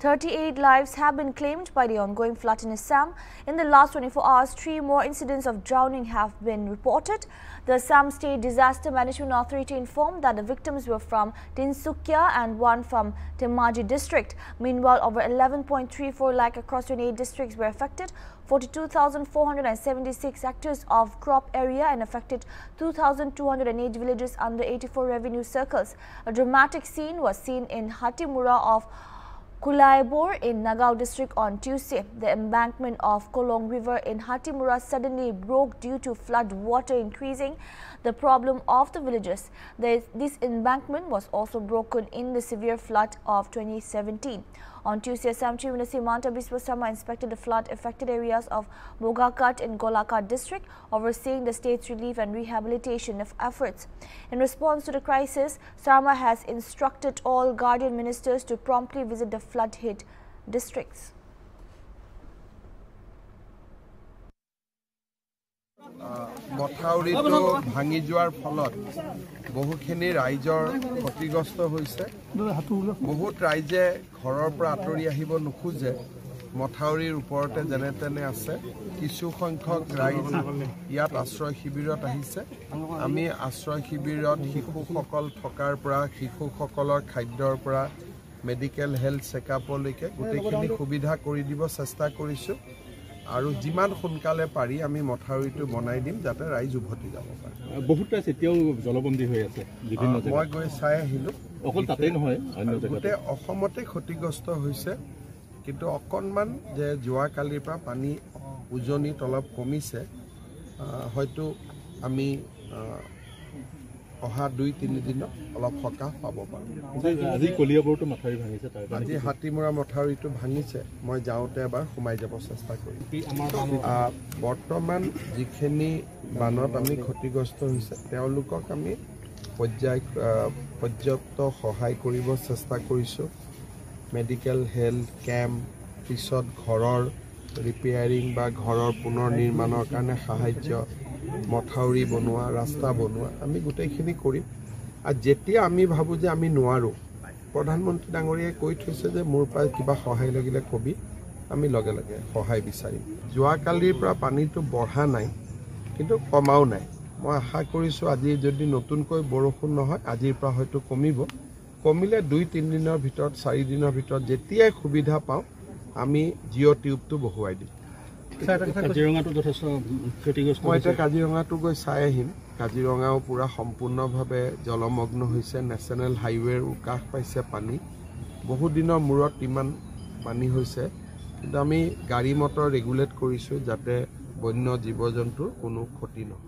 38 lives have been claimed by the ongoing flood in Assam. In the last 24 hours, 3 more incidents of drowning have been reported. The Assam State Disaster Management Authority informed that the victims were from Tinsukia and one from Dhemaji district. Meanwhile, over 11.34 lakh across 28 districts were affected. 42,476 hectares of crop area and affected 2,208 villages under 84 revenue circles. A dramatic scene was seen in Hatimura of Kulaibor in Nagaon district on Tuesday. The embankment of Kolong River in Hatimura suddenly broke due to flood water increasing the problem of the villages. This embankment was also broken in the severe flood of 2017. On Tuesday, Assam Chief Minister Himanta Biswa Sarma inspected the flood-affected areas of Bogakat and Golaghat district, overseeing the state's relief and rehabilitation efforts. In response to the crisis, Sarma has instructed all guardian ministers to promptly visit the flood-hit districts. মথাউৰিটো ভাঙি যোৱাৰ ফলত বহুখিনি ৰাইজৰ ক্ষতিগ্ৰস্ত হৈছে। বহুত ৰাইজে ঘৰৰ পৰা আঁতৰি আহিব নোখোজে, মথাউৰিৰ ওপৰতে যেনে তেনে আছে। কিছু সংখ্যক ৰাইজ ইয়াত আশ্ৰয় শিবিৰত আহিছে। আমি আশ্ৰয় শিবিৰত শিশুসকল থকাৰ পৰা শিশুসকলৰ খাদ্যৰ পৰা মেডিকেল হেল্থ চেকআপলৈকে গোটেইখিনি সুবিধা কৰি দিব চেষ্টা কৰিছোঁ। আৰু যিমান সোনকালে পাৰি আমি মথাউৰিটো বনাই দিম যাতে ৰাইজ উভতি যাব পাৰে। বহুত ৰাইজ এতিয়াও জলবন্দী হৈ আছে বিভিন্ন জায়গাত। মই গৈ চাই আহিলোঁ, অকল তাতেই নহয় অন্য জায়গাত গোটেই অসমতে ক্ষতিগ্ৰস্ত হৈছে। কিন্তু অকণমান যে যোৱাকালিৰ পৰা পানী উজনিত অলপ কমিছে, হয়তো আমি অহা 2-3 দিনত অলপ সকাহ পাব পাৰোঁ। আজি কলিয়াবৰটো মথাউৰি ভাঙিছে, আজি হাতীমূৰা মথাউৰিটো ভাঙিছে। মই যাওঁতে এবাৰ সোমাই যাব চেষ্টা কৰিম। বৰ্তমান যিখিনি বানত আমি ক্ষতিগ্ৰস্ত হৈছে তেওঁলোকক আমি পৰ্যাপ্ত সহায় কৰিব চেষ্টা কৰিছোঁ। মেডিকেল হেল্থ কেম্প, পিছত ঘৰৰ ৰিপেয়াৰিং বা ঘৰৰ পুনৰ নিৰ্মাণৰ কাৰণে সাহায্য, মথাউৰি বনোৱা, ৰাস্তা বনোৱা, আমি গোটেইখিনি কৰিম। আৰু যেতিয়া আমি ভাবোঁ যে আমি নোৱাৰোঁ, প্ৰধানমন্ত্ৰী ডাঙৰীয়াই কৈ থৈছে যে মোৰ পৰা কিবা সহায় লাগিলে কবি, আমি লগে লগে সহায় বিচাৰিম। যোৱাকালিৰ পৰা পানীটো বঢ়া নাই, কিন্তু কমাও নাই। মই আশা কৰিছোঁ আজি যদি নতুনকৈ বৰষুণ নহয়, আজিৰ পৰা হয়তো কমিব। কমিলে 2-3 দিনৰ ভিতৰত 4 দিনৰ ভিতৰত যেতিয়াই সুবিধা পাওঁ আমি জিঅ' টিউবটো বহুৱাই দিম। কাজিৰঙাটো যথেষ্ট ক্ষতিগ্ৰস্ত। মই এতিয়া কাজিৰঙাটো গৈ চাই আহিম। কাজিৰঙাও পূৰা সম্পূৰ্ণভাৱে জলমগ্ন হৈছে। নেশ্যনেল হাইৱেৰ উকাষ পাইছে পানী। বহুত দিনৰ মূৰত ইমান পানী হৈছে, কিন্তু আমি গাড়ী মটৰ ৰেগুলেট কৰিছোঁ যাতে বন্য জীৱ জন্তুৰ কোনো ক্ষতি নহয়।